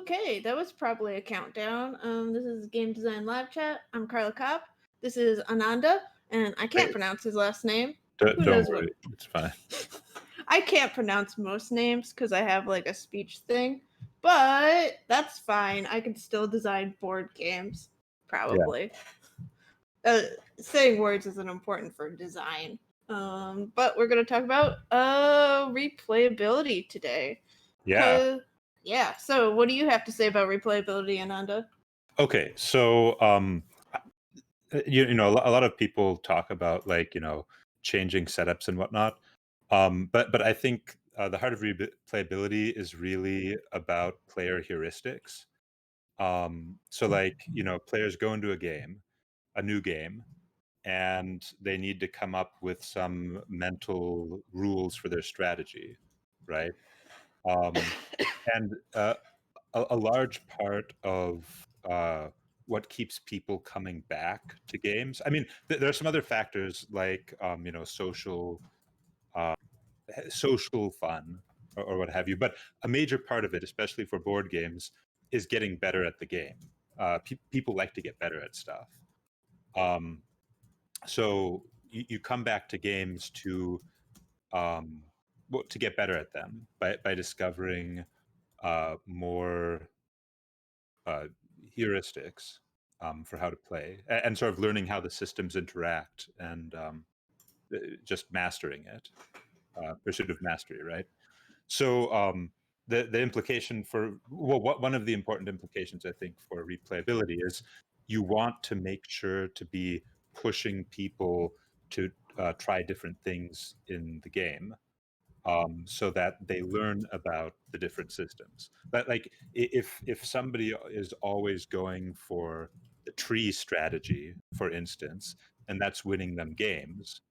Okay, that was probably a countdown. This is Game Design Live Chat. I'm Carla Kopp. This is Ananda, and I can't pronounce his last name. Who Don't knows worry, it's fine. I can't pronounce most names because I have like a speech thing, but that's fine. I can still design board games, probably. Saying words isn't important for design. But we're gonna talk about replayability today. Yeah. Yeah. So, what do you have to say about replayability, Ananda? Okay. So, you know, a lot of people talk about changing setups and whatnot. But I think the heart of replayability is really about player heuristics. So players go into a new game, and they need to come up with some mental rules for their strategy, right? Um, and a large part of what keeps people coming back to games. I mean, there are some other factors like uh, social fun or what have you. But a major part of it, especially for board games, is getting better at the game. People like to get better at stuff. Um, so you come back to games um, to get better at them by discovering more uh, heuristics for how to play, and sort of learning how the systems interact, and just mastering it, pursuit of mastery, right? So the implication one of the important implications I think for replayability is you want to make sure to be pushing people to try different things in the game, so that they learn about the different systems. But if somebody is always going for the tree strategy, for instance, and that's winning them games,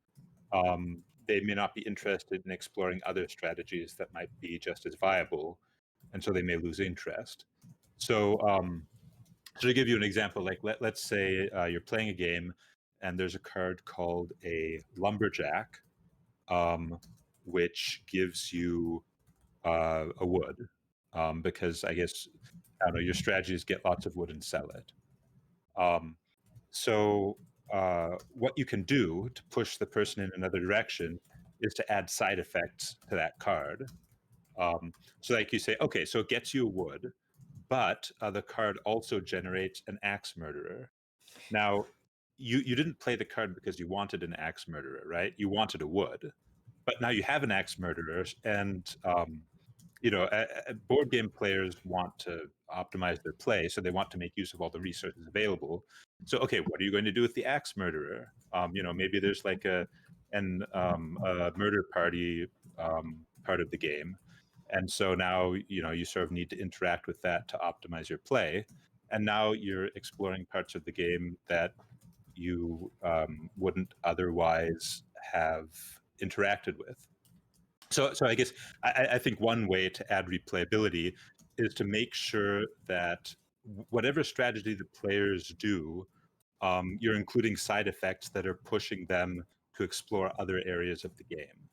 they may not be interested in exploring other strategies that might be just as viable, and so they may lose interest. So, so to give you an example, like let's say you're playing a game, and there's a card called a lumberjack, um, which gives you a wood, because I guess I don't know, your strategy is get lots of wood and sell it. Um, so what you can do to push the person in another direction is to add side effects to that card. So like you say, okay, so it gets you a wood, but the card also generates an axe murderer. Now, you didn't play the card because you wanted an axe murderer, right? You wanted a wood, but now you have an axe murderer, and board game players want to optimize their play, so they want to make use of all the resources available. So, okay, what are you going to do with the axe murderer? Maybe there's like a murder party part of the game, and so now you sort of need to interact with that to optimize your play. And now you're exploring parts of the game that you wouldn't otherwise have interacted with. So I guess I think one way to add replayability is to make sure that whatever strategy the players do, you're including side effects that are pushing them to explore other areas of the game,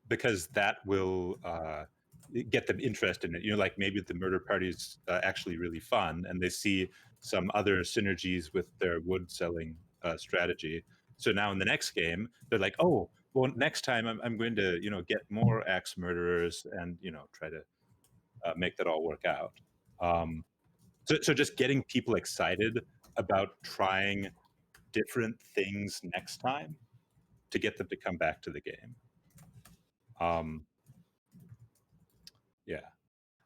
because that will get them interested in it. Like maybe the murder party is actually really fun, and they see some other synergies with their wood selling strategy. So now in the next game, they're like, oh, well, next time I'm going to get more axe murderers, and try to make that all work out. So just getting people excited about trying different things next time to get them to come back to the game. Um, yeah.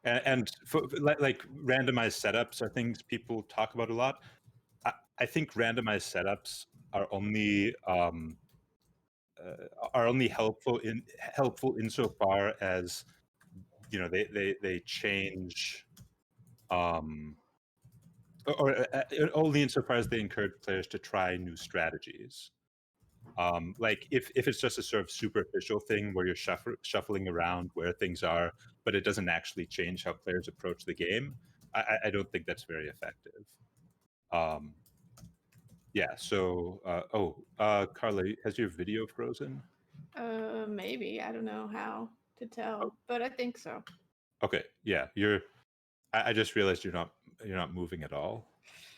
And for, like randomized setups are things people talk about a lot. I think randomized setups are only helpful insofar as they change, um, or only insofar as they encourage players to try new strategies. Like if it's just a sort of superficial thing where you're shuffling around where things are, but it doesn't actually change how players approach the game, I don't think that's very effective. Um, yeah. So, Carla, has your video frozen? Maybe. I don't know how to tell, but I think so. Okay. Yeah. I just realized you're not moving at all.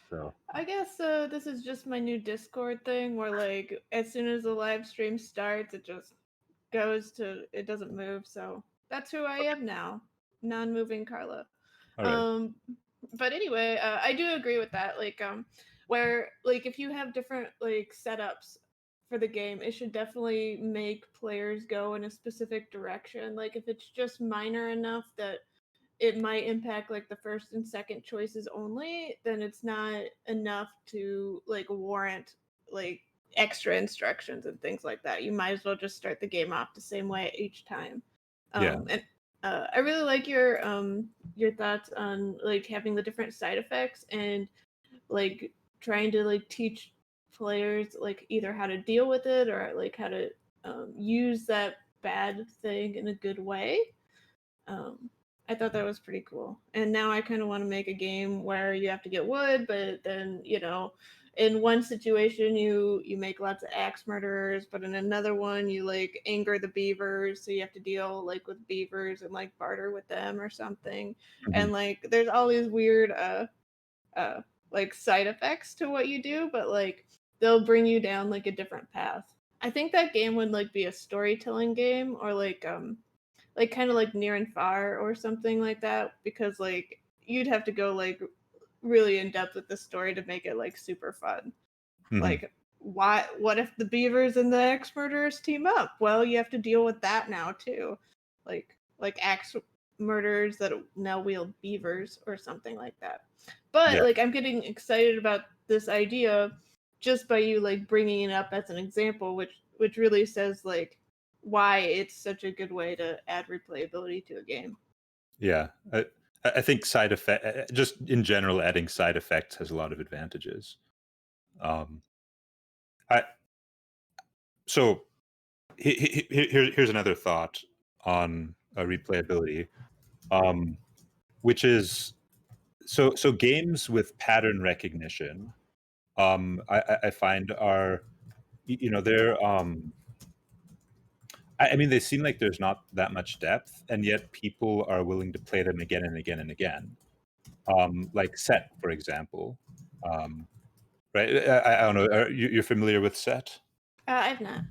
So I guess this is just my new Discord thing where like as soon as the live stream starts, it just it doesn't move. So that's who I am now, non-moving Carla. all right. Um, but anyway, I do agree with that. Where like if you have different like setups for the game, it should definitely make players go in a specific direction. Like if it's just minor enough that it might impact like the first and second choices only, then it's not enough to like warrant like extra instructions and things like that. You might as well just start the game off the same way each time. Yeah. And I really like your thoughts on like having the different side effects and like trying to like teach players like either how to deal with it or like how to use that bad thing in a good way. um, I thought that was pretty cool. And now I kind of want to make a game where you have to get wood, but then in one situation you make lots of axe murderers, but in another one you like anger the beavers, so you have to deal like with beavers and like barter with them or something. Mhm. And like there's all these weird uh like side effects to what you do, but like they'll bring you down like a different path. I think that game would like be a storytelling game or like kind of like near and far or something like that, because like you'd have to go like really in depth with the story to make it like super fun. Mhm. Like what if the beavers and the axe murderers team up? Well, you have to deal with that now too. Like axe murderers that now wield beavers or something like that. But Yeah. like I'm getting excited about this idea just by you like bringing it up as an example, which really says like why it's such a good way to add replayability to a game. Yeah. I think side effect, just in general, adding side effects has a lot of advantages. Um, I so here's another thought on replayability, um, which is so games with pattern recognition. I find are they're I mean they seem like there's not that much depth, and yet people are willing to play them again and again and again. Like Set, for example. Um, right? I don't know. You're familiar with Set? I've not.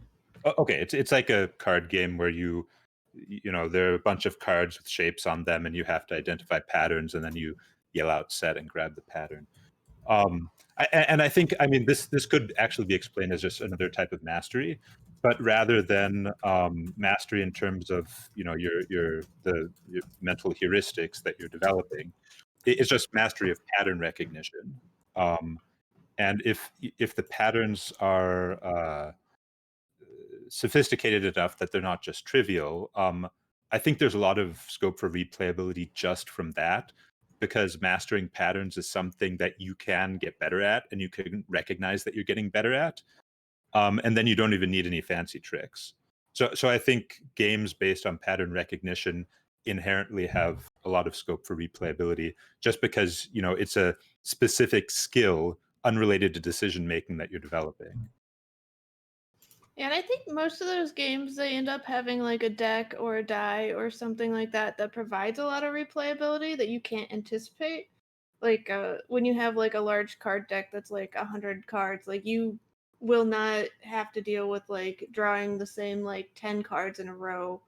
Okay, it's like a card game where there are a bunch of cards with shapes on them, and you have to identify patterns, and then you yell out "set" and grab the pattern. And I think, I mean, this could actually be explained as just another type of mastery, but rather than mastery in terms of your mental heuristics that you're developing, it's just mastery of pattern recognition. Um, and if the patterns are sophisticated enough that they're not just trivial, I think there's a lot of scope for replayability just from that, because mastering patterns is something that you can get better at and you can recognize that you're getting better at. And then you don't even need any fancy tricks. So I think games based on pattern recognition inherently have a lot of scope for replayability, just because it's a specific skill unrelated to decision making that you're developing. And I think most of those games they end up having like a deck or a die or something like that that provides a lot of replayability that you can't anticipate. Like when you have like a large card deck that's like 100 cards, like you will not have to deal with like drawing the same like 10 cards in a row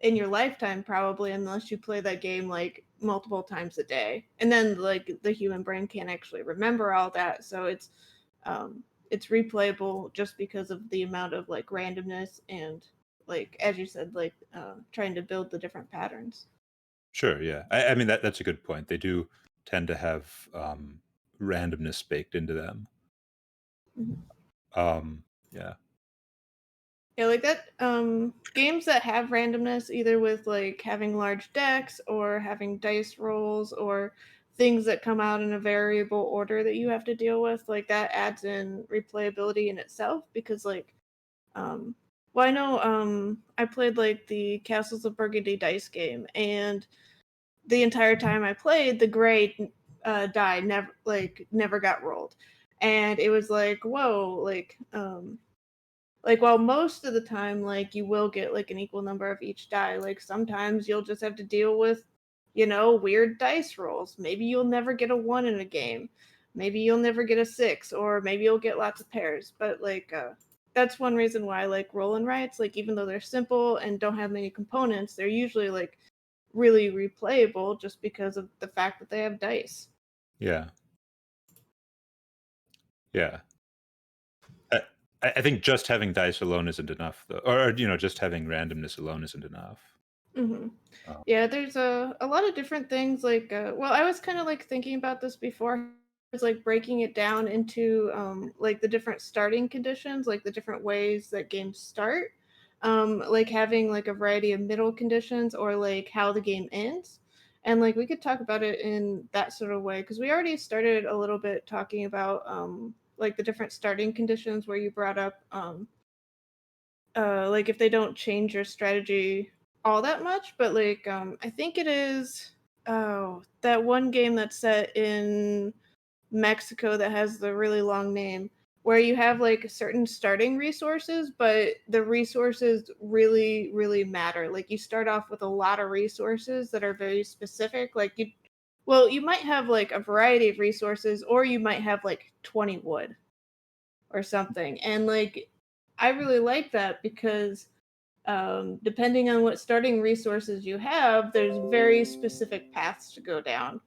in your lifetime probably, unless you play that game like multiple times a day. And then like the human brain can't actually remember all that, so um it's replayable just because of the amount of like randomness and like as you said like trying to build the different patterns. Sure, yeah. I mean, that's a good point. They do tend to have randomness baked into them. Mhm. Yeah. Yeah, like that games that have randomness either with like having large decks or having dice rolls or things that come out in a variable order that you have to deal with, like that adds in replayability in itself because like um well I know I played like the Castles of Burgundy dice game, and the entire time I played the gray die never got rolled. And it was like, whoa, like while most of the time like you will get like an equal number of each die, like sometimes you'll just have to deal with weird dice rolls. Maybe you'll never get a 1 in a game. Maybe you'll never get a 6, or maybe you'll get lots of pairs. But that's one reason why I like roll and writes. Like, even though they're simple and don't have many components, they're usually like really replayable just because of the fact that they have dice. Yeah. Yeah. I think just having dice alone isn't enough, though, or just having randomness alone isn't enough. Mm-hmm. Oh. Yeah, there's a lot of different things. Well, I was kind of like thinking about this before. It's like breaking it down into like the different starting conditions, like the different ways that games start, like having like a variety of middle conditions, or like how the game ends. And like we could talk about it in that sort of way, because we already started a little bit talking about like the different starting conditions, where you brought up like if they don't change your strategy all that much. But I think it is that one game that's set in Mexico that has the really long name, where you have like certain starting resources, but the resources really really matter. Like, you start off with a lot of resources that are very specific. You might have like a variety of resources, or you might have like 20 wood or something. And like, I really like that, because depending on what starting resources you have, there's very specific paths to go down.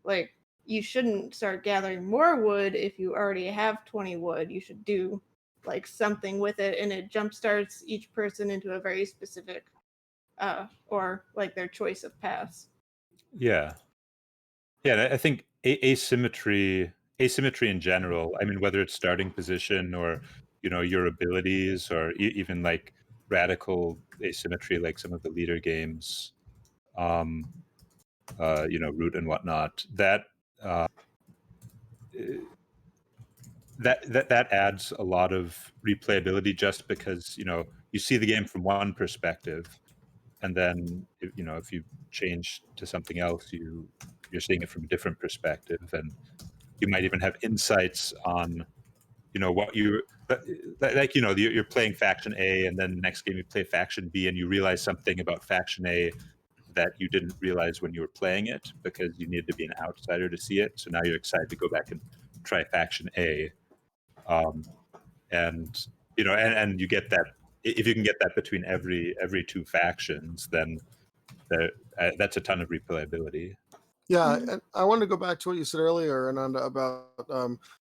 Like, you shouldn't start gathering more wood if you already have 20 wood. You should do like something with it, and it jumpstarts each person into a very specific or like their choice of paths. Yeah. Yeah, I think asymmetry in general, I mean, whether it's starting position or, your abilities, or even like radical asymmetry, like some of the leader games, um, Root and whatnot, uh, that adds a lot of replayability, just because, you see the game from one perspective, and then if you change to something else, you're seeing it from a different perspective, and you might even have insights on what you like. You're playing faction A, and then the next game you play faction B, and you realize something about faction A that you didn't realize when you were playing it, because you needed to be an outsider to see it. So now you're excited to go back and try faction A, um, and and you get that. If you can get that between every two factions, then that's a ton of replayability. Yeah, Mhm. and I want to go back to what you said earlier, Ananda, about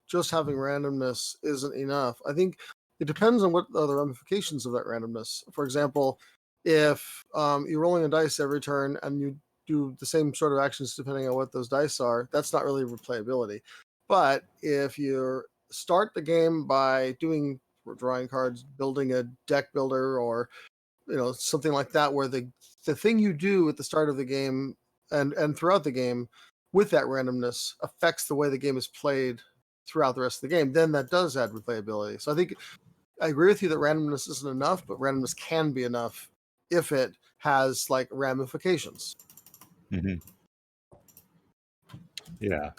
just having randomness isn't enough. I think it depends on what are the ramifications of that randomness. For example, if you're rolling a dice every turn and you do the same sort of actions depending on what those dice are, that's not really replayability. But if you start the game by drawing cards, building a deck builder, or something like that, where the thing you do at the start of the game and throughout the game with that randomness affects the way the game is played throughout the rest of the game, then that does add replayability. So I think I agree with you that randomness isn't enough, but randomness can be enough if it has like ramifications. Hmm. Yeah.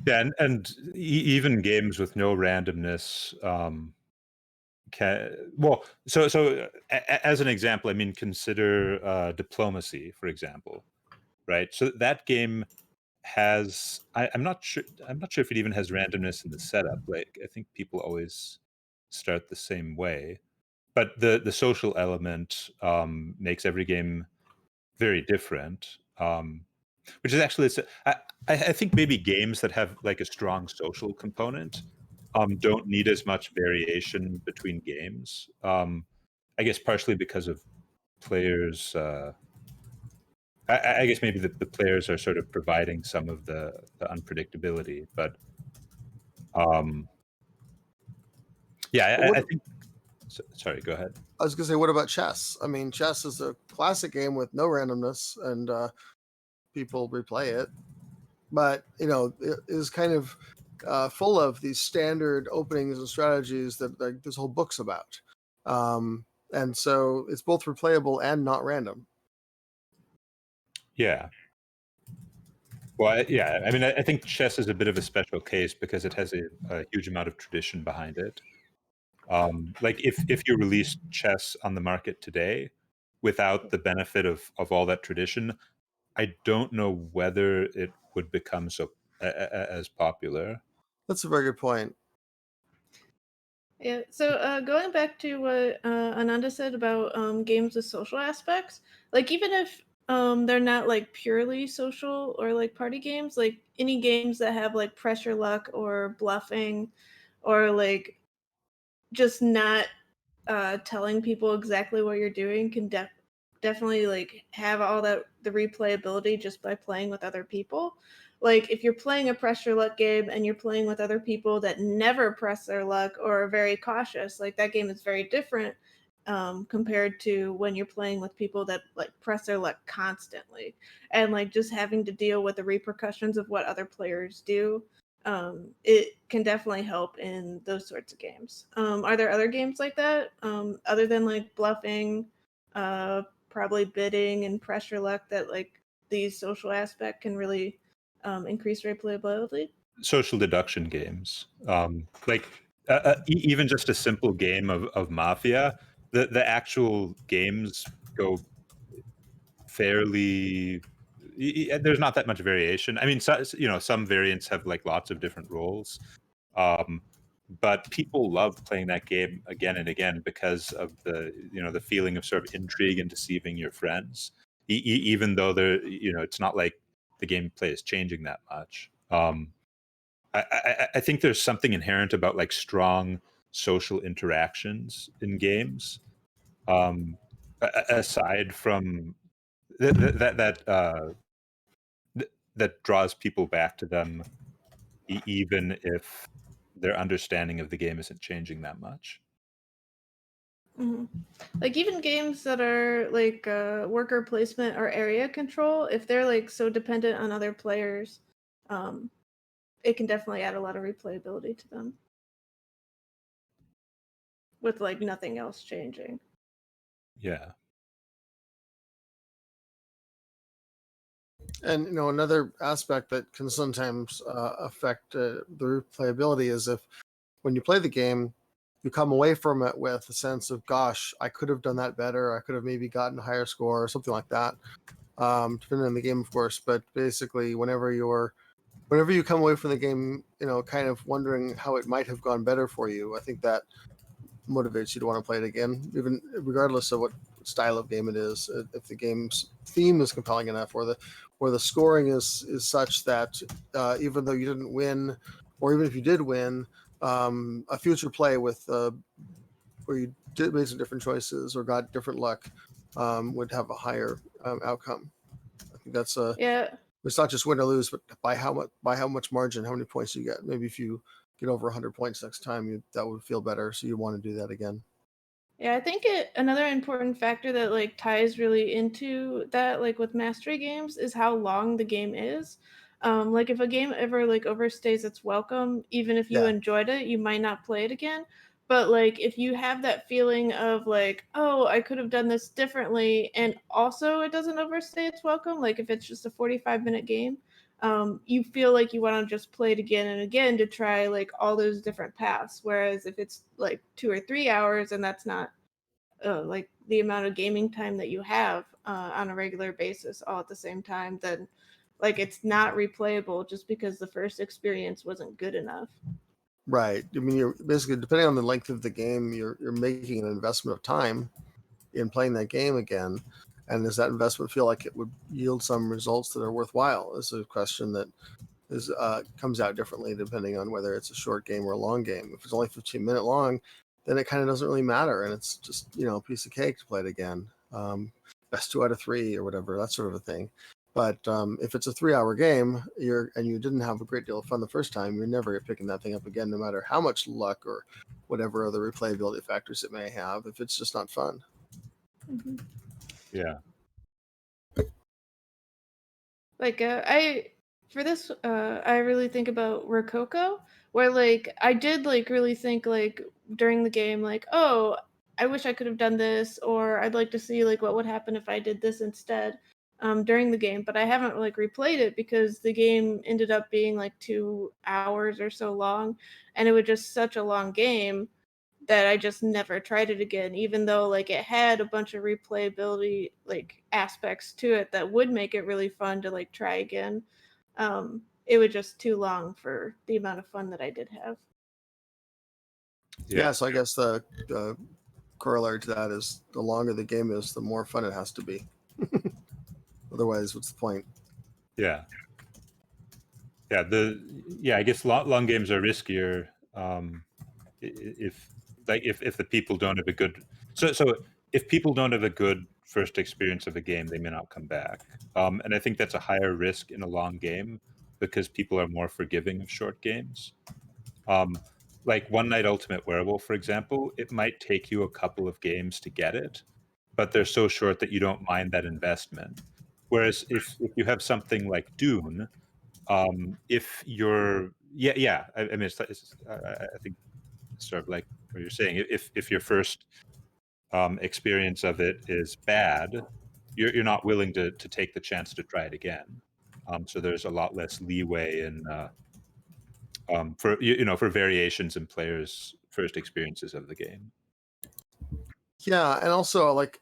Yeah, and even games with no randomness as an example, I mean, consider Diplomacy, for example, right? So that game has I'm not sure if it even has randomness in the setup. Like, I think people always start the same way, but the social element makes every game very different. Which is actually, I think maybe games that have like a strong social component don't need as much variation between games. I guess partially because of players. I guess maybe the players are sort of providing some of the unpredictability, but um, yeah, I think. Sorry, go ahead. I was going to say, what about chess? I mean, chess is a classic game with no randomness, and people replay it. But it is kind of full of these standard openings and strategies that like this whole book's about, and so it's both replayable and not random. Yeah. Well, yeah. I mean, I think chess is a bit of a special case because it has a huge amount of tradition behind it. Like, if you release chess on the market today, without the benefit of all that tradition, I don't know whether it would become so as popular. That's a very good point. Yeah. So going back to what Ananda said about games with social aspects, like even if they're not like purely social or like party games, like any games that have like pressure luck or bluffing or like just not telling people exactly what you're doing can definitely like have all that the replayability just by playing with other people. Like if you're playing a pressure luck game and you're playing with other people that never press their luck or are very cautious, like that game is very different compared to when you're playing with people that like press their luck constantly and like just having to deal with the repercussions of what other players do. It can definitely help in those sorts of games. Are there other games like that other than like bluffing, probably bidding and pressure luck that like these social aspect can really increase replayability? Social deduction games, like even just a simple game of Mafia, the actual games go fairly. There's not that much variation. I mean, some variants have like lots of different roles, um, but people love playing that game again and again because of the feeling of sort of intrigue and deceiving your friends, even though it's not like the gameplay is changing that much. I think there's something inherent about like strong social interactions in games, aside from that draws people back to them, even if their understanding of the game isn't changing that much. Hmm. Like even games that are like worker placement or area control, if they're like so dependent on other players, um, it can definitely add a lot of replayability to them with like nothing else changing. Yeah. And another aspect that can sometimes affect the replayability is if when you play the game, you come away from it with a sense of, gosh, I could have done that better. I could have maybe gotten a higher score or something like that. Depending on the game, of course. But basically, whenever you come away from the game, kind of wondering how it might have gone better for you, I think that motivates you to want to play it again, even regardless of what style of game it is. If the game's theme is compelling enough, or the scoring is such that even though you didn't win, or even if you did win, a future play with where you made some different choices or got different luck would have a higher outcome. I think that's Yeah, it's not just win or lose, but by how much margin, how many points you get. Maybe if you get over 100 points next time, that would feel better. So you want to do that again. yeah, I think another important factor that like ties really into that, like with mastery games, is how long the game is. Like if a game ever like overstays its welcome, even if you Yeah. enjoyed it, you might not play it again. But like if you have that feeling of like, oh, I could have done this differently, and also it doesn't overstay its welcome, like if it's just a 45-minute game, you feel like you want to just play it again and again to try like all those different paths. Whereas if it's like 2 or 3 hours and that's not like the amount of gaming time that you have on a regular basis all at the same time, then like it's not replayable just because the first experience wasn't good enough. Right. I mean, you're basically, depending on the length of the game, you're making an investment of time in playing that game again. And does that investment feel like it would yield some results that are worthwhile? Is a question that is comes out differently depending on whether it's a short game or a long game. If it's only 15-minute long, then it kind of doesn't really matter, and it's just a piece of cake to play it again. Best 2 out of 3 or whatever, that sort of a thing. But if it's a 3-hour game, and you didn't have a great deal of fun the first time, you're never picking that thing up again, no matter how much luck or whatever other replayability factors it may have. If it's just not fun. Hmm. Yeah. Like I for this I really think about Rococo, where like I did like really think like during the game like, oh, I wish I could have done this, or I'd like to see like what would happen if I did this instead during the game. But I haven't like replayed it because the game ended up being like 2 hours or so long, and it was just such a long game that I just never tried it again, even though like it had a bunch of replayability like aspects to it that would make it really fun to like try again. It was just too long for the amount of fun that I did have. Yeah, so I guess the corollary to that is the longer the game is, the more fun it has to be. Otherwise, what's the point? Yeah. I guess long games are riskier if the people don't have a good so if people don't have a good first experience of a game, they may not come back. And I think that's a higher risk in a long game because people are more forgiving of short games. Like One Night Ultimate Werewolf, for example, it might take you a couple of games to get it, but they're so short that you don't mind that investment. Whereas if you have something like Dune, if you're I mean I think sort of like what you're saying, if your first experience of it is bad, you're not willing to take the chance to try it again. So there's a lot less leeway in for for variations in players' first experiences of the game. Yeah, and also like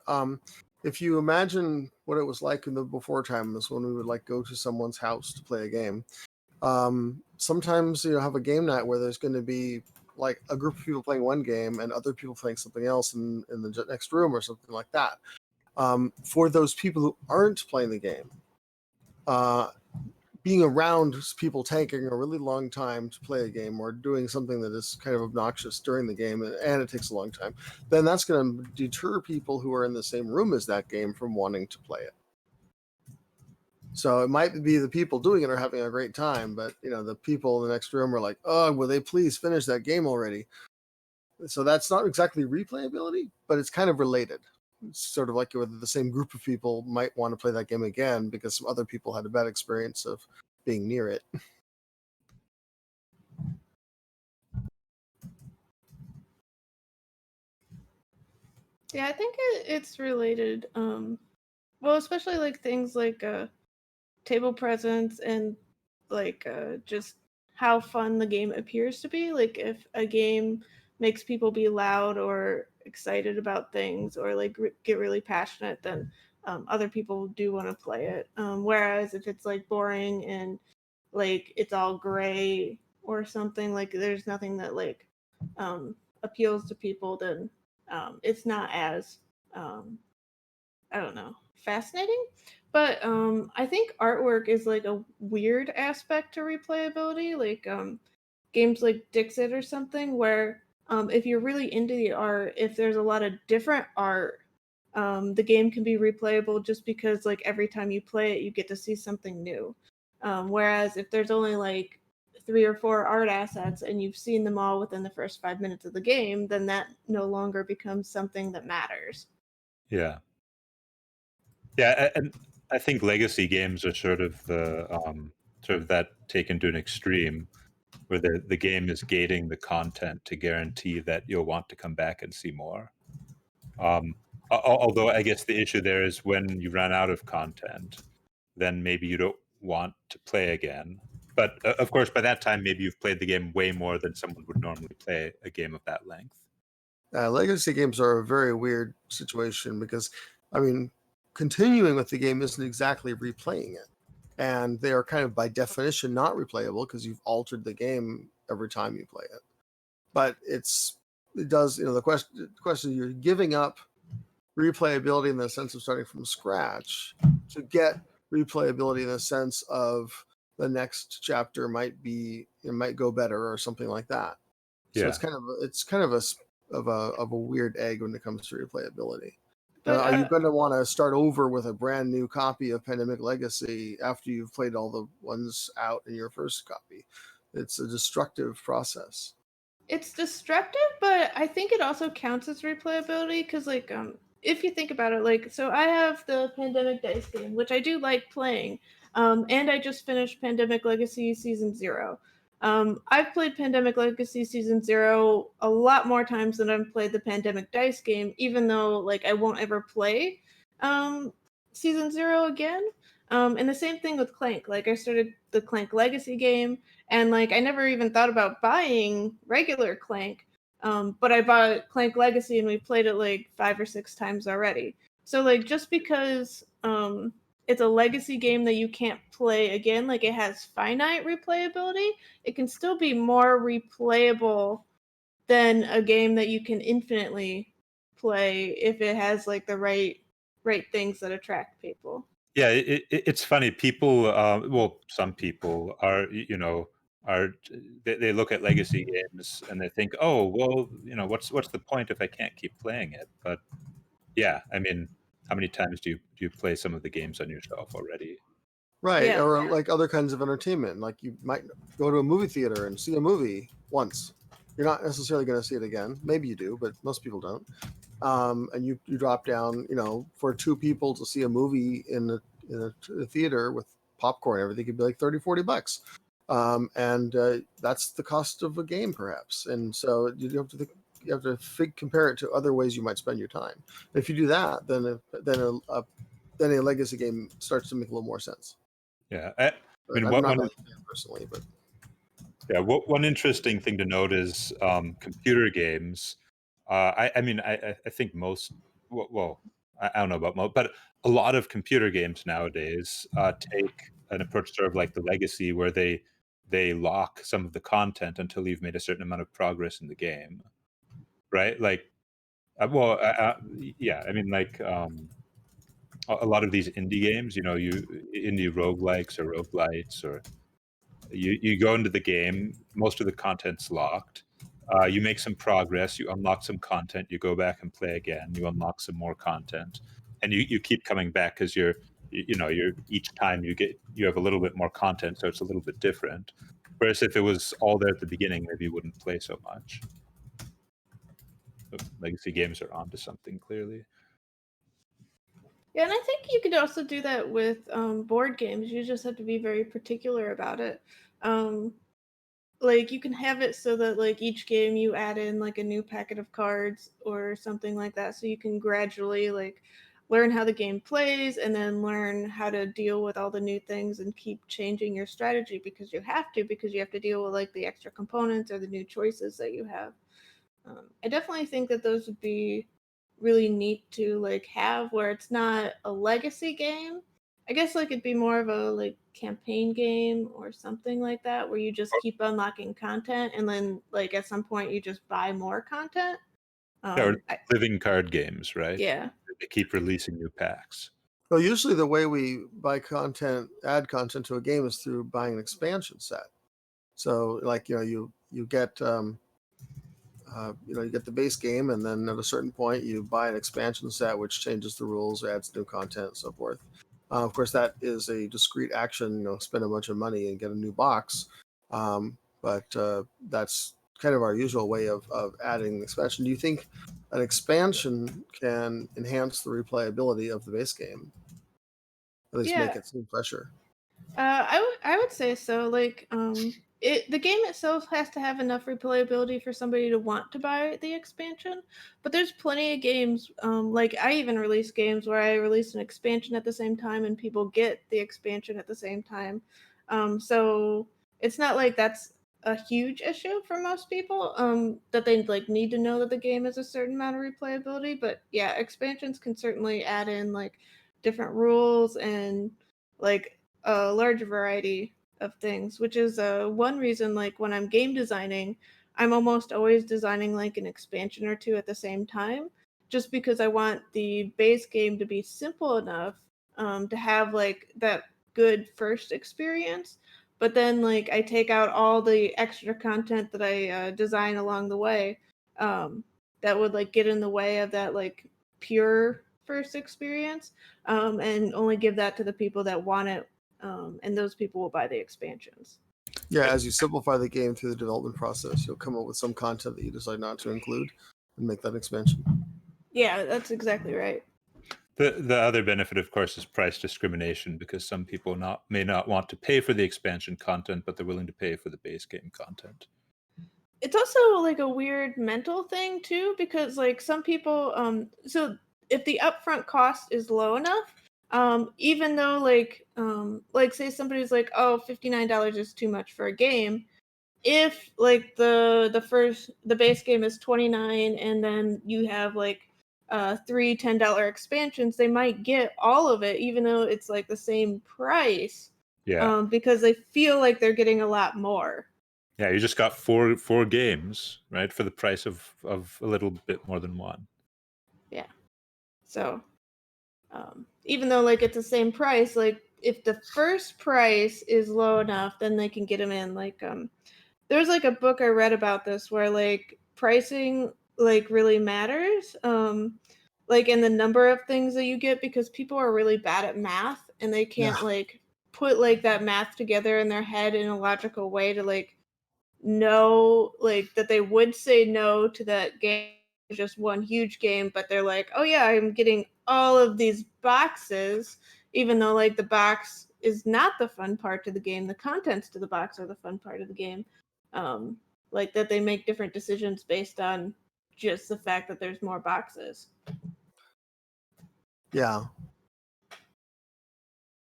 if you imagine what it was like in the before times when we would like go to someone's house to play a game. Sometimes you have a game night where there's going to be like a group of people playing one game and other people playing something else in the next room or something like that. For those people who aren't playing the game, being around people taking a really long time to play a game or doing something that is kind of obnoxious during the game and it takes a long time, then that's going to deter people who are in the same room as that game from wanting to play it. So it might be the people doing it are having a great time, but the people in the next room are like, "Oh, will they please finish that game already?" So that's not exactly replayability, but it's kind of related. It's sort of like whether the same group of people might want to play that game again because some other people had a bad experience of being near it. Yeah, I think it's related. Well, especially like things like table presence and like just how fun the game appears to be. Like if a game makes people be loud or excited about things or like get really passionate, then other people do want to play it. Whereas if it's like boring and like it's all gray or something, like there's nothing that like appeals to people, then it's not as I don't know, fascinating. But I think artwork is like a weird aspect to replayability, like games like Dixit or something, where if you're really into the art, if there's a lot of different art, the game can be replayable just because like every time you play it, you get to see something new. Whereas if there's only like 3 or 4 art assets and you've seen them all within the first 5 minutes of the game, then that no longer becomes something that matters. Yeah. Yeah, and I think legacy games are sort of that taken to an extreme, where the game is gating the content to guarantee that you'll want to come back and see more. Although I guess the issue there is when you run out of content, then maybe you don't want to play again. But of course, by that time, maybe you've played the game way more than someone would normally play a game of that length. Legacy games are a very weird situation because, I mean, continuing with the game isn't exactly replaying it. And they are kind of by definition not replayable because you've altered the game every time you play it. But it does, the question you're giving up replayability in the sense of starting from scratch to get replayability in the sense of the next chapter might go better or something like that. So Yeah. it's kind of a weird egg when it comes to replayability. But Are you going to want to start over with a brand new copy of Pandemic Legacy after you've played all the ones out in your first copy? It's a destructive process. it's destructive, but I think it also counts as replayability because, like, if you think about it, like, so I have the Pandemic Dice game, which I do like playing, and I just finished Pandemic Legacy Season 0. I've played Pandemic Legacy Season 0 a lot more times than I've played the Pandemic Dice game, even though, like, I won't ever play Season 0 again. And the same thing with Clank. Like, I started the Clank Legacy game, and like I never even thought about buying regular Clank, But I bought Clank Legacy and we played it like 5 or 6 times already. So like just because it's a legacy game that you can't play again, like it has finite replayability, it can still be more replayable than a game that you can infinitely play if it has like the right things that attract people. Yeah, it's funny. People, well, some people are, are they look at legacy games and they think, oh, well, what's the point if I can't keep playing it? But yeah, I mean, how many times do you play some of the games on your shelf already? Right, Yeah. or like other kinds of entertainment. Like you might go to a movie theater and see a movie once. You're not necessarily going to see it again. Maybe you do, but most people don't. And you drop down, for two people to see a movie in a theater with popcorn and everything could be like 30-40 bucks. And that's the cost of a game, perhaps. And so you have to compare it to other ways you might spend your time. If you do that, then a legacy game starts to make a little more sense. Yeah, I But mean, I'm not one a fan personally, but one interesting thing to note is computer games. I mean, I think most, well, I don't know about most, but a lot of computer games nowadays take an approach sort of like the legacy, where they lock some of the content until you've made a certain amount of progress in the game, right? Like, yeah, I mean, like a lot of these indie games, indie roguelikes or roguelites, or you go into the game, most of the content's locked. You make some progress, you unlock some content, you go back and play again, you unlock some more content, and you keep coming back because you're each time you have a little bit more content, so it's a little bit different. Whereas if it was all there at the beginning, maybe you wouldn't play so much. So legacy games are onto something, clearly. Yeah, and I think you could also do that with board games. You just have to be very particular about it. Um, like you can have it so that like each game you add in like a new packet of cards or something like that, so you can gradually like learn how the game plays and then learn how to deal with all the new things and keep changing your strategy because you have to deal with like the extra components or the new choices that you have. I definitely think that those would be really neat to like have where it's not a legacy game. I guess like it'd be more of a like campaign game or something like that where you just keep unlocking content and then like at some point you just buy more content. Yeah, or I, living card games, right? yeah. They keep releasing new packs. well, usually the way we add content to a game is through buying an expansion set. So, like you get you get the base game, and then at a certain point you buy an expansion set which changes the rules, adds new content, and so forth. Of course, that is a discrete action. Spend a bunch of money and get a new box. But that's kind of our usual way of adding an expansion. Do you think an expansion can enhance the replayability of the base game? At least make Yeah. it seem fresher. I would say so. Like, the game itself has to have enough replayability for somebody to want to buy the expansion. But there's plenty of games. Like I even release games where I release an expansion at the same time, and people get the expansion at the same time. So it's not like that's a huge issue for most people. That they like need to know that the game has a certain amount of replayability. But yeah, expansions can certainly add in like different rules and like a large variety of things, which is one reason like when I'm game designing, I'm almost always designing like an expansion or two at the same time, just because I want the base game to be simple enough to have like that good first experience. But then like I take out all the extra content that I design along the way that would like get in the way of that like pure first experience, and only give that to the people that want it, and those people will buy the expansions. Yeah, as you simplify the game through the development process, you'll come up with some content that you decide not to include and make that expansion. Yeah, that's exactly right. The other benefit, of course, is price discrimination, because some people may not want to pay for the expansion content, but they're willing to pay for the base game content. It's also like a weird mental thing too, because like some people, so if the upfront cost is low enough, even though like say somebody's like, oh, $59 is too much for a game, if like the base game is $29 and then you have like three $10 expansions, they might get all of it even though it's like the same price. Yeah. Because they feel like they're getting a lot more. Yeah, you just got four games, right, for the price of a little bit more than one. Yeah. So even though like it's the same price, like if the first price is low enough, then they can get them in. Like there's like a book I read about this where like pricing like really matters. Like in the number of things that you get, because people are really bad at math and they can't Yeah. like put like that math together in their head in a logical way to like know like that they would say no to that game, just one huge game, but they're like, oh yeah, I'm getting all of these boxes, even though like the box is not the fun part of the game, the contents to the box are the fun part of the game. Like that they make different decisions based on just the fact that there's more boxes. Yeah.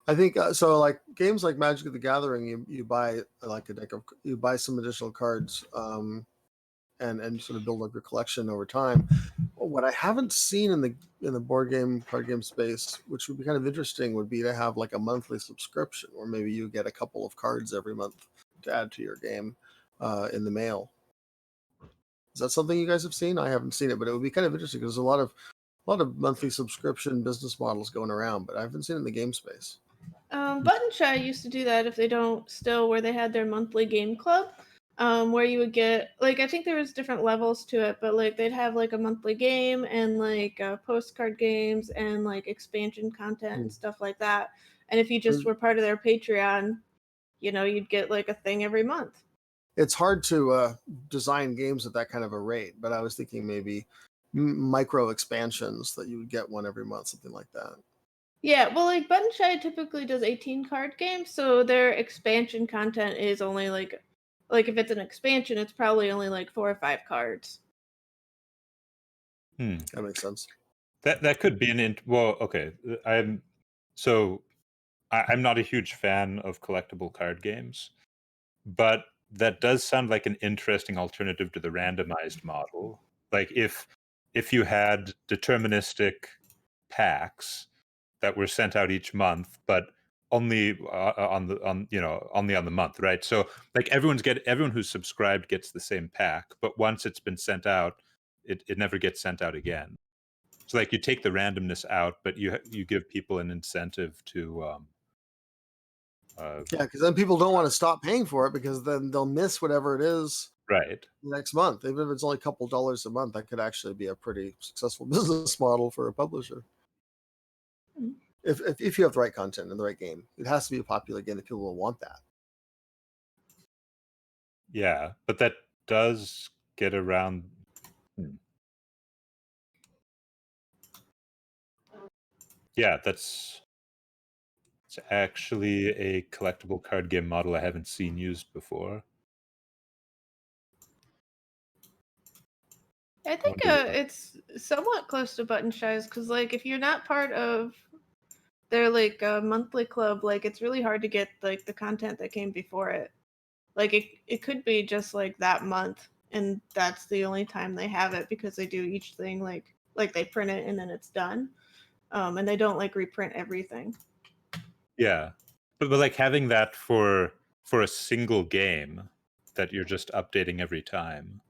I think so. Like games like Magic the Gathering, you buy like you buy some additional cards, and sort of build up your collection over time. What I haven't seen in the board game card game space, which would be kind of interesting, would be to have like a monthly subscription, or maybe you get a couple of cards every month to add to your game in the mail. Is that something you guys have seen? I haven't seen it, but it would be kind of interesting because there's a lot of monthly subscription business models going around, but I haven't seen it in the game space. Button Shy used to do that, if they don't still, where they had their monthly game club, where you would get like, I think there was different levels to it, but like they'd have like a monthly game and like postcard games and like expansion content and stuff like that. And if you just were part of their Patreon, you'd get like a thing every month. It's hard to design games at that kind of a rate, but I was thinking maybe micro expansions that you would get one every month, something like that. Yeah, well, like Button Shy typically does 18 card games, so their expansion content is only like if it's an expansion, it's probably only like 4 or 5 cards. That makes sense. That could be well, okay. I'm not a huge fan of collectible card games, but that does sound like an interesting alternative to the randomized model. Like if you had deterministic packs that were sent out each month, but only only on the month, right? So like everyone who's subscribed gets the same pack, but once it's been sent out, it never gets sent out again. So like you take the randomness out, but you give people an incentive to Yeah, because then people don't want to stop paying for it because then they'll miss whatever it is right. next month. Even if it's only a couple dollars a month, that could actually be a pretty successful business model for a publisher. Mhm. If you have the right content and the right game, it has to be a popular game that people will want that. Yeah, but that does get around. Yeah, it's actually a collectible card game model I haven't seen used before. I think it's somewhat close to Button Shy's, because like if you're not part of their like monthly club, like it's really hard to get like the content that came before it. Like it could be just like that month, and that's the only time they have it, because they do each thing like they print it and then it's done, and they don't like reprint everything. Yeah, but like having that for a single game that you're just updating every time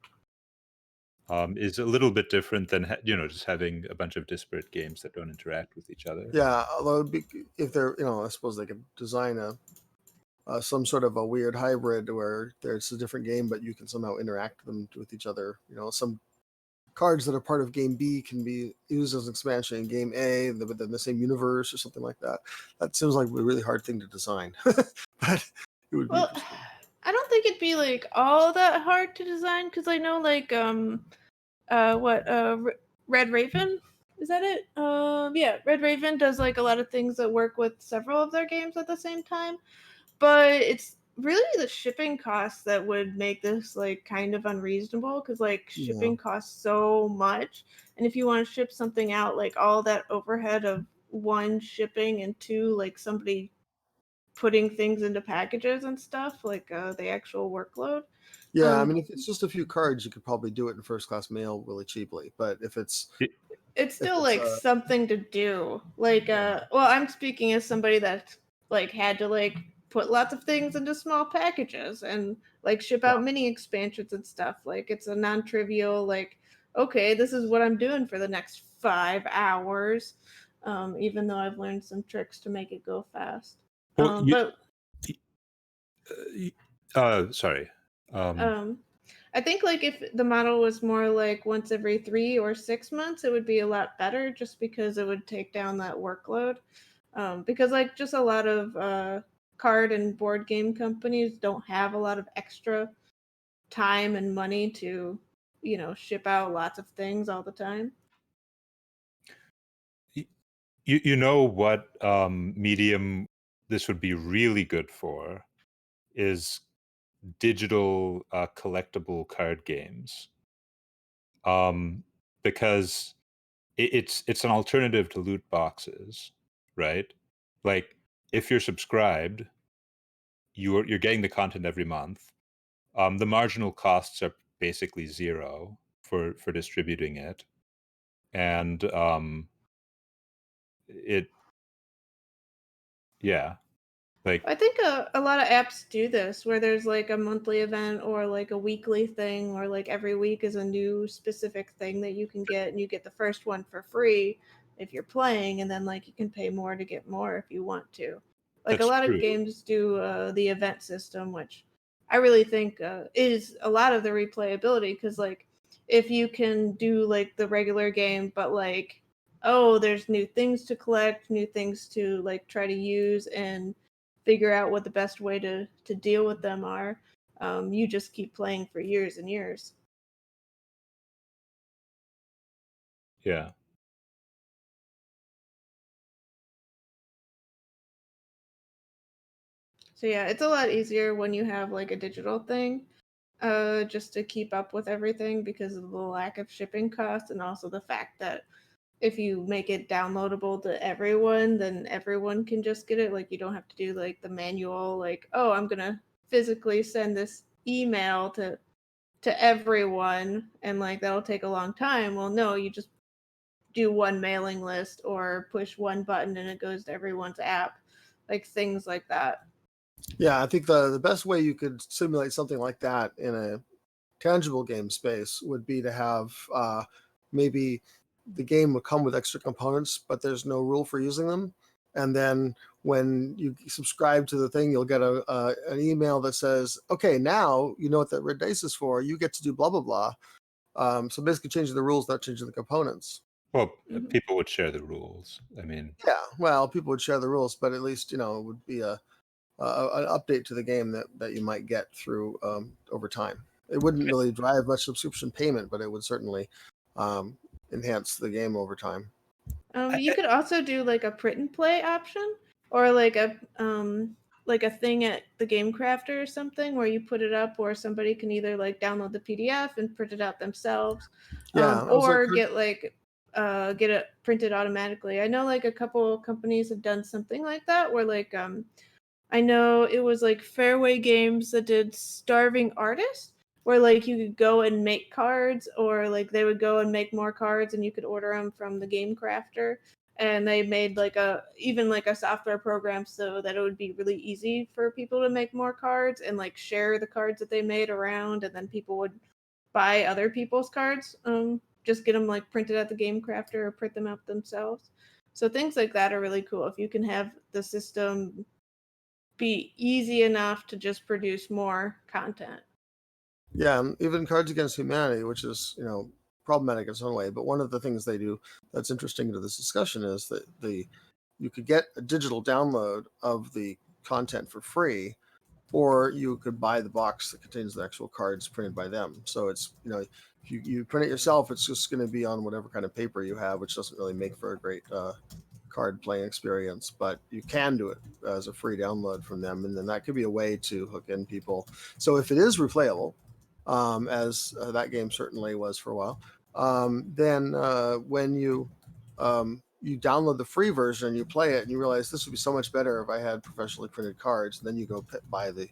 is a little bit different than just having a bunch of disparate games that don't interact with each other. Yeah, although if they're, I suppose they could design some sort of a weird hybrid where there's a different game, but you can somehow interact them with each other. Some cards that are part of game B can be used as an expansion in game A, but then the same universe or something like that. That seems like a really hard thing to design, but it would be Well, interesting. I don't think it'd be like all that hard to design, because I know like Red Raven, is that it? Yeah, Red Raven does like a lot of things that work with several of their games at the same time, but it's really the shipping costs that would make this like kind of unreasonable, because like shipping costs so much, and if you want to ship something out, like all that overhead of one, shipping, and two, like somebody putting things into packages and stuff, like the actual workload. Yeah, I mean, if it's just a few cards, you could probably do it in first class mail really cheaply. But if it's it's still like something to do. Like, well, I'm speaking as somebody that like had to like put lots of things into small packages and like ship out mini expansions and stuff. Like, it's a non-trivial, like, okay, this is what I'm doing for the next 5 hours. Even though I've learned some tricks to make it go fast. Well, sorry. I think like if the model was more like once every 3 or 6 months, it would be a lot better, just because it would take down that workload. Because like just a lot of card and board game companies don't have a lot of extra time and money to, ship out lots of things all the time. You know what medium this would be really good for is digital collectible card games, because it's an alternative to loot boxes, right? Like, if you're subscribed, you're getting the content every month. The marginal costs are basically zero for distributing it, and it yeah, like, I think a lot of apps do this, where there's like a monthly event or like a weekly thing, or like every week is a new specific thing that you can get, and you get the first one for free if you're playing, and then like you can pay more to get more if you want to. Like a that's lot true. of games do the event system, which I really think is a lot of the replayability, because like if you can do like the regular game, but like, oh, there's new things to collect, new things to like try to use and figure out what the best way to deal with them are. You just keep playing for years and years. Yeah. So yeah, it's a lot easier when you have like a digital thing, just to keep up with everything, because of the lack of shipping costs, and also the fact that if you make it downloadable to everyone, then everyone can just get it. Like, you don't have to do like the manual, like, oh, I'm gonna physically send this email to everyone, and like that'll take a long time. Well, no, you just do one mailing list or push one button and it goes to everyone's app, like things like that. Yeah, I think the best way you could simulate something like that in a tangible game space would be to have maybe the game would come with extra components, but there's no rule for using them. And then when you subscribe to the thing, you'll get an email that says, "Okay, now you know what that red dice is for. You get to do blah blah blah." So basically, changing the rules, not changing the components. Well, people would share the rules. I mean, Yeah, well, people would share the rules, but at least it would be an update to the game that you might get through over time. It wouldn't really drive much subscription payment, but it would certainly enhance the game over time. You could also do like a print and play option, or like a thing at the Game Crafter or something, where you put it up, or somebody can either like download the PDF and print it out themselves, Yeah, or get it printed automatically. I know like a couple companies have done something like that, where like I know it was like Fairway Games that did Starving Artist, where like you could go and make cards, or like they would go and make more cards, and you could order them from the Game Crafter. And they made like even like a software program so that it would be really easy for people to make more cards and like share the cards that they made around, and then people would buy other people's cards. Just get them like printed at the Game Crafter or print them out themselves. So things like that are really cool if you can have the system be easy enough to just produce more content. yeah, even Cards Against Humanity, which is problematic in its own way. But one of the things they do that's interesting to this discussion is that you could get a digital download of the content for free, or you could buy the box that contains the actual cards printed by them. So it's if you print it yourself, it's just going to be on whatever kind of paper you have, which doesn't really make for a great card playing experience. But you can do it as a free download from them, and then that could be a way to hook in people. So if it is replayable, as that game certainly was for a while, then when you you download the free version and you play it and you realize this would be so much better if I had professionally printed cards. And then you go buy the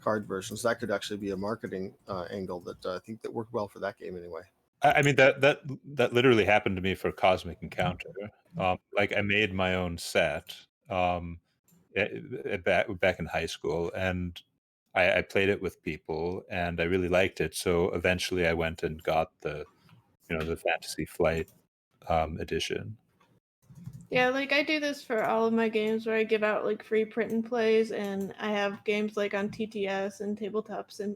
card versions. That could actually be a marketing angle that I think that worked well for that game anyway. I mean, that literally happened to me for Cosmic Encounter. Like I made my own set back in high school, and I played it with people, and I really liked it. So eventually, I went and got the Fantasy Flight edition. Yeah, like I do this for all of my games where I give out like free print and plays, and I have games like on TTS and Tabletops and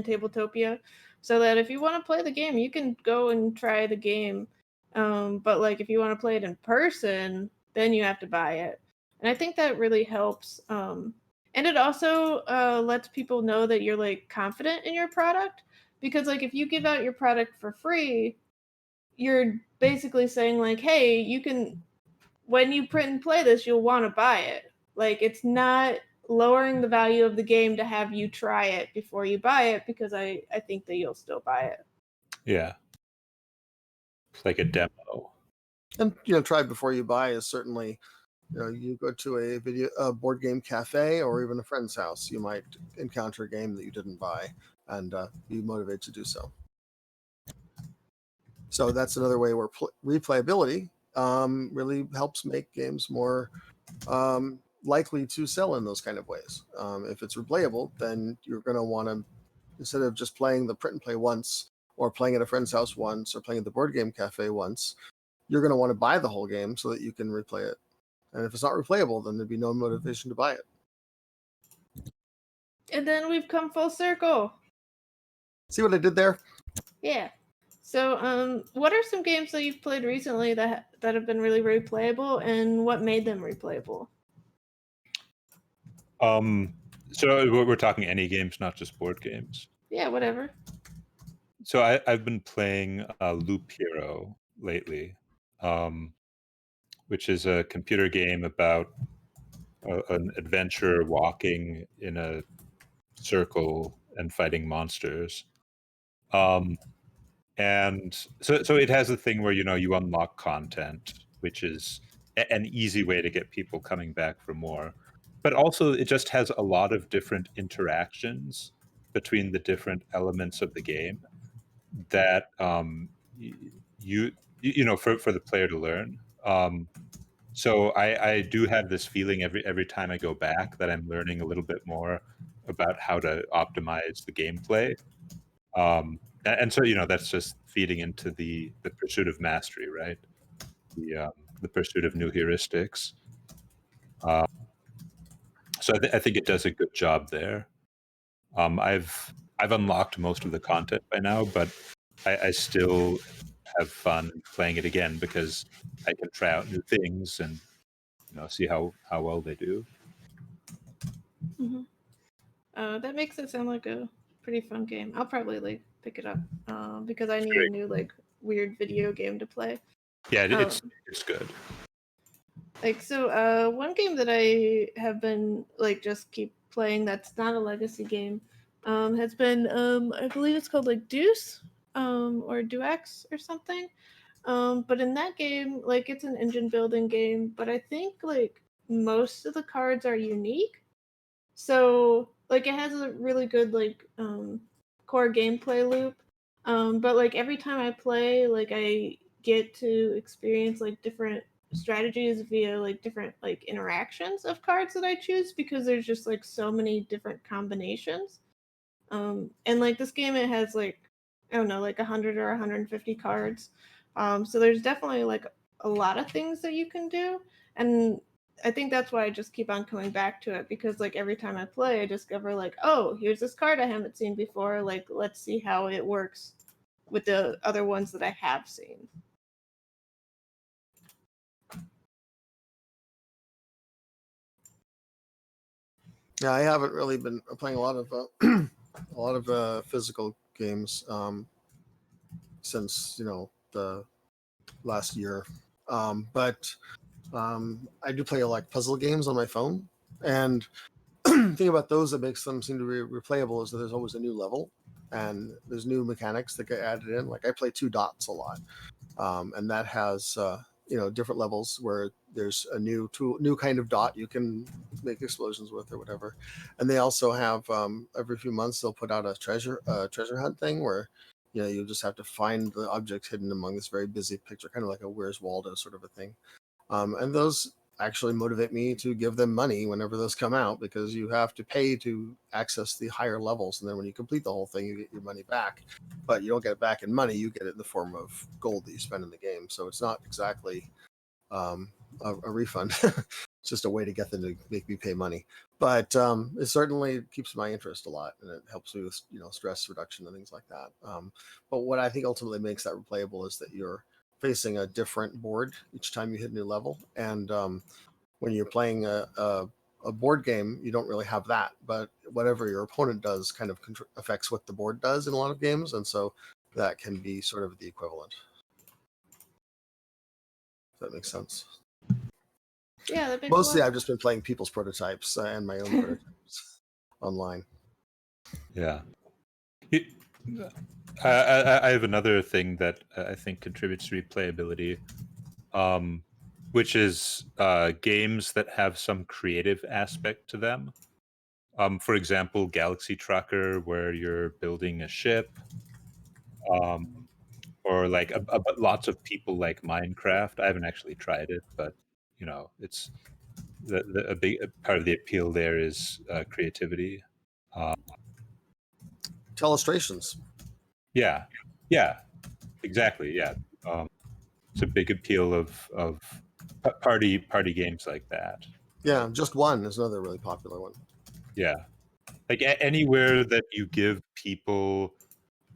Tabletopia, so that if you want to play the game, you can go and try the game. But like if you want to play it in person, then you have to buy it, and I think that really helps. And it also lets people know that you're like confident in your product, because like if you give out your product for free, you're basically saying like, hey, you can, when you print and play this, you'll want to buy it. Like it's not lowering the value of the game to have you try it before you buy it, because I think that you'll still buy it. Yeah, it's like a demo. And try before you buy is certainly, you go to a board game cafe or even a friend's house, you might encounter a game that you didn't buy and be motivated to do so. So that's another way where replayability really helps make games more likely to sell in those kind of ways. If it's replayable, then you're going to want to, instead of just playing the print and play once, or playing at a friend's house once, or playing at the board game cafe once, you're going to want to buy the whole game so that you can replay it. And if it's not replayable, then there'd be no motivation to buy it. And then we've come full circle. See what I did there? Yeah. So, what are some games that you've played recently that have been really replayable, and what made them replayable? So we're talking any games, not just board games. Yeah, whatever. So I've been playing Loop Hero lately, which is a computer game about an adventurer walking in a circle and fighting monsters. And so it has a thing where you unlock content, which is an easy way to get people coming back for more. But also it just has a lot of different interactions between the different elements of the game that for the player to learn. So I do have this feeling every time I go back that I'm learning a little bit more about how to optimize the gameplay. And so that's just feeding into the pursuit of mastery, right? The pursuit of new heuristics. So I think it does a good job there. I've unlocked most of the content by now, but I still have fun playing it again because I can try out new things and see how well they do. Mm-hmm. That makes it sound like a pretty fun game. I'll probably like pick it up because I need a new like weird video game to play. Yeah, it's good. Like so, one game that I have been like just keep playing that's not a legacy game has been I believe it's called like Deuce or Duex or something. But in that game, like it's an engine building game, but I think like most of the cards are unique. So like it has a really good like core gameplay loop. But like every time I play, like I get to experience like different strategies via like different like interactions of cards that I choose, because there's just like so many different combinations. And like this game, it has like I don't know, like 100 or 150 cards. So there's definitely like a lot of things that you can do, and I think that's why I just keep on coming back to it, because like every time I play, I discover like, oh, here's this card I haven't seen before. Like, let's see how it works with the other ones that I have seen. Yeah, I haven't really been playing a lot of physical games since the last year, but I do play like puzzle games on my phone, and the thing about those that makes them seem to be replayable is that there's always a new level and there's new mechanics that get added in. Like I play Two Dots a lot, and that has different levels where there's a new kind of dot you can make explosions with or whatever. And they also have every few months they'll put out a treasure hunt thing where you just have to find the object hidden among this very busy picture, kind of like a Where's Waldo sort of a thing. And those actually motivate me to give them money whenever those come out, because you have to pay to access the higher levels, and then when you complete the whole thing you get your money back, but you don't get it back in money, you get it in the form of gold that you spend in the game. So it's not exactly a refund. It's just a way to get them to make me pay money, but it certainly keeps my interest a lot, and it helps me with stress reduction and things like that. But what I think ultimately makes that replayable is that you're facing a different board each time you hit a new level. And when you're playing a board game, you don't really have that. But whatever your opponent does kind of affects what the board does in a lot of games. And so that can be sort of the equivalent. If that makes sense. Yeah, that makes Mostly I've just been playing people's prototypes and my own prototypes online. Yeah. I have another thing that I think contributes to replayability, which is games that have some creative aspect to them. For example, Galaxy Trucker, where you're building a ship, or like lots of people like Minecraft. I haven't actually tried it, but it's a big part of the appeal there is creativity. Telestrations. Yeah, exactly. Yeah, it's a big appeal of party games like that. Yeah, Just One is another really popular one. Yeah, like anywhere that you give people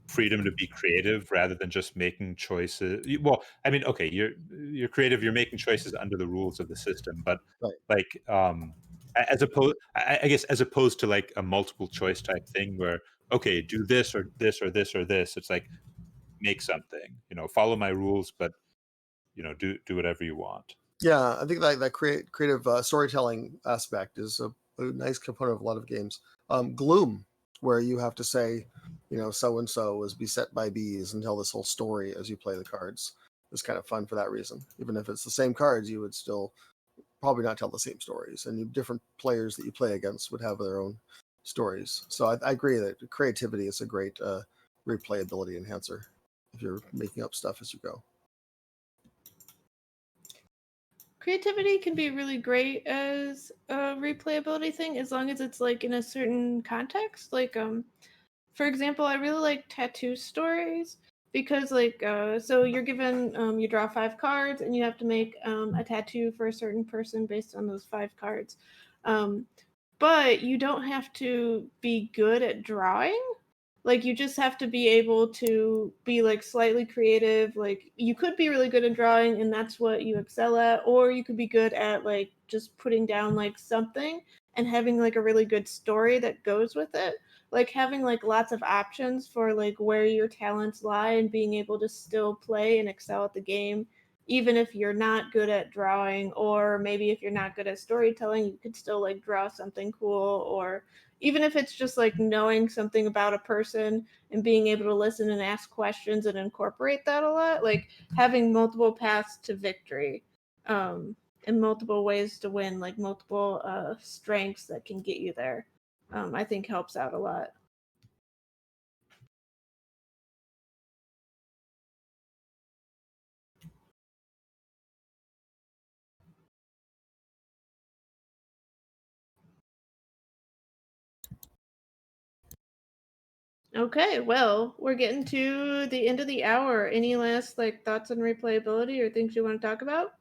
freedom to be creative rather than just making choices. Well, I mean, okay, you're creative, you're making choices under the rules of the system, but Right. like as opposed, I guess, as opposed to like a multiple choice type thing where, okay, do this or this or this or this. It's like, make something, follow my rules, but do whatever you want. Yeah, I think that creative storytelling aspect is a nice component of a lot of games. Gloom, where you have to say, so and so was beset by bees, and tell this whole story as you play the cards, is kind of fun for that reason. Even if it's the same cards, you would still probably not tell the same stories, and different players that you play against would have their own stories. So I agree that creativity is a great replayability enhancer if you're making up stuff as you go. Creativity can be really great as a replayability thing as long as it's like in a certain context. Like for example, I really like tattoo stories because like so you're given you draw 5 cards and you have to make a tattoo for a certain person based on those 5 cards. But you don't have to be good at drawing. Like you just have to be able to be like slightly creative. Like you could be really good at drawing and that's what you excel at, or you could be good at like just putting down like something and having like a really good story that goes with it. Like having like lots of options for like where your talents lie and being able to still play and excel at the game even if you're not good at drawing, or maybe if you're not good at storytelling, you could still like draw something cool, or even if it's just like knowing something about a person and being able to listen and ask questions and incorporate that a lot, like having multiple paths to victory, and multiple ways to win, like multiple strengths that can get you there, I think helps out a lot. Okay, well, we're getting to the end of the hour. Any last like thoughts on replayability or things you want to talk about?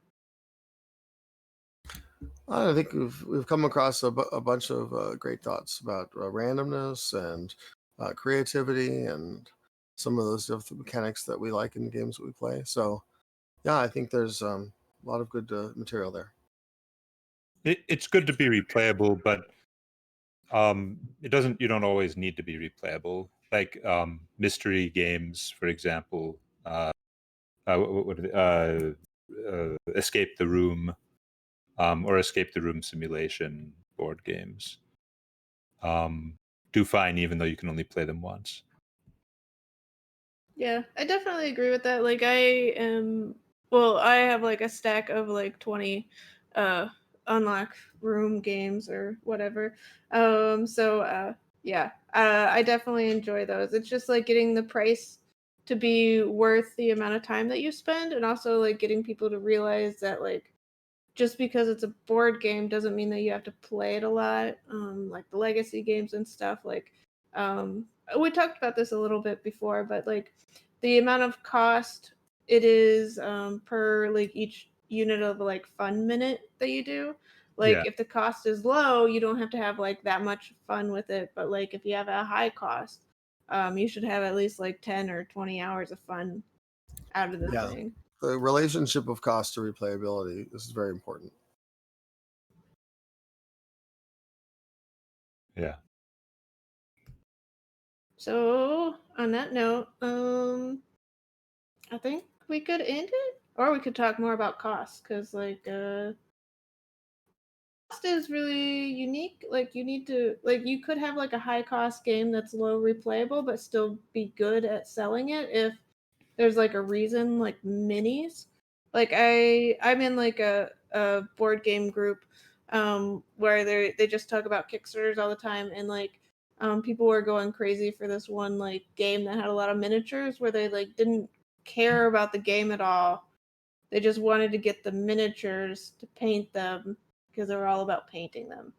I think we've come across a bunch of great thoughts about randomness and creativity and some of those different mechanics that we like in the games that we play. So yeah, I think there's a lot of good material there. It's good to be replayable, but you don't always need to be replayable. Like mystery games, for example, what are Escape the Room, or Escape the Room simulation board games, do fine even though you can only play them once. Yeah, I definitely agree with that. Like I am well, I have like a stack of like 20 unlock room games or whatever. So yeah, I definitely enjoy those. It's just like getting the price to be worth the amount of time that you spend, and also like getting people to realize that like just because it's a board game doesn't mean that you have to play it a lot. Like the legacy games and stuff. Like we talked about this a little bit before, but like the amount of cost it is per like each unit of like fun minute that you do. Like Yeah. if the cost is low, you don't have to have like that much fun with it. But like if you have a high cost, you should have at least like 10 or 20 hours of fun out of the Yeah. thing. The relationship of cost to replayability is very important. Yeah. So on that note, I think we could end it, or we could talk more about costs, because like cost is really unique. Like you need to like you could have like a high cost game that's low replayable, but still be good at selling it if there's like a reason, like minis. Like I'm in like a board game group where they just talk about Kickstarters all the time, and like people were going crazy for this one like game that had a lot of miniatures where they like didn't care about the game at all. They just wanted to get the miniatures to paint them because they were all about painting them.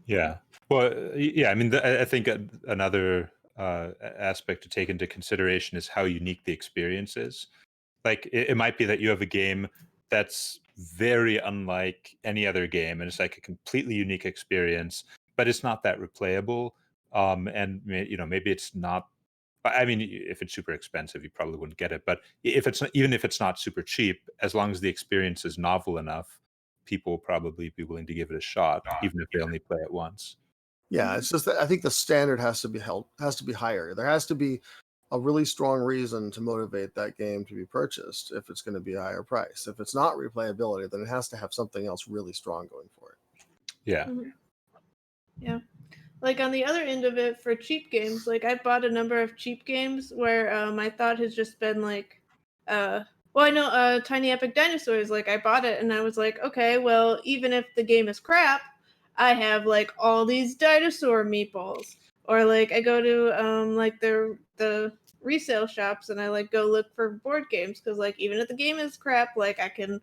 Yeah. Well, yeah. I mean, I think another aspect to take into consideration is how unique the experience is. Like, it might be that you have a game that's very unlike any other game, and it's like a completely unique experience, but it's not that replayable. And maybe it's not. I mean, if it's super expensive, you probably wouldn't get it. But if it's not, even if it's not super cheap, as long as the experience is novel enough, people will probably be willing to give it a shot, even if they only play it once. Yeah, it's just that I think the standard has to be higher. There has to be a really strong reason to motivate that game to be purchased if it's going to be a higher price. If it's not replayability, then it has to have something else really strong going for it. Yeah. Mhm. Yeah. Like on the other end of it for cheap games, like I've bought a number of cheap games where my thought has just been like, well, I know Tiny Epic Dinosaurs, like I bought it and I was like, okay, well, even if the game is crap, I have like all these dinosaur meeples. Or like I go to like the resale shops and I like go look for board games because like even if the game is crap, like I can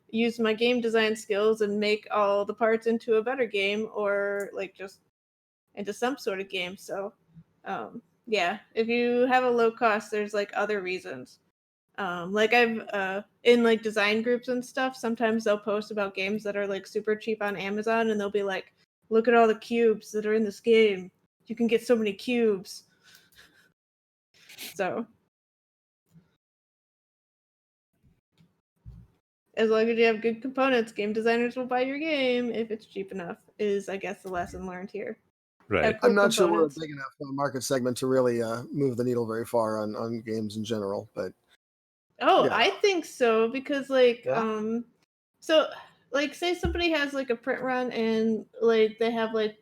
use my game design skills and make all the parts into a better game, or like just into some sort of game. So, yeah, if you have a low cost, there's like other reasons. Like I've in like design groups and stuff, sometimes they'll post about games that are like super cheap on Amazon, and they'll be like, "Look at all the cubes that are in this game. You can get so many cubes." So, as long as you have good components, game designers will buy your game if it's cheap enough. Is I guess the lesson learned here. Right. Have cool I'm not sure we're a components. big enough market segment to really move the needle very far on games in general, but Oh, yeah, I think so because like yeah, so like say somebody has like a print run and like they have like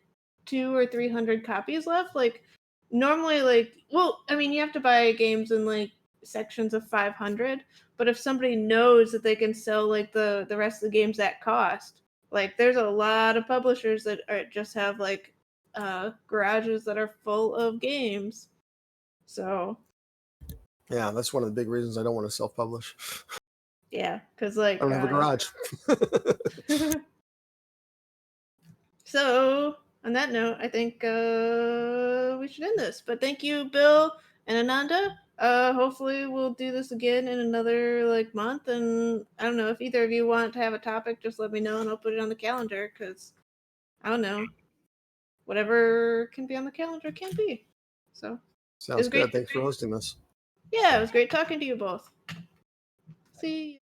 200 or 300 copies left, like normally like well, I mean you have to buy games in like sections of 500, but if somebody knows that they can sell like the rest of the games at cost, like there's a lot of publishers that just have like garages that are full of games. So, yeah. That's one of the big reasons I don't want to self-publish. yeah, cuz I like don't have a garage. So, on that note, I think we should end this. But thank you, Bill and Ananda. Hopefully, we'll do this again in another like month. And I don't know if either of you want to have a topic, just let me know and I'll put it on the calendar. Because I don't know, whatever can be on the calendar can be. So it Sounds was good. great. Thanks for hosting this. Yeah, it was great talking to you both. See you.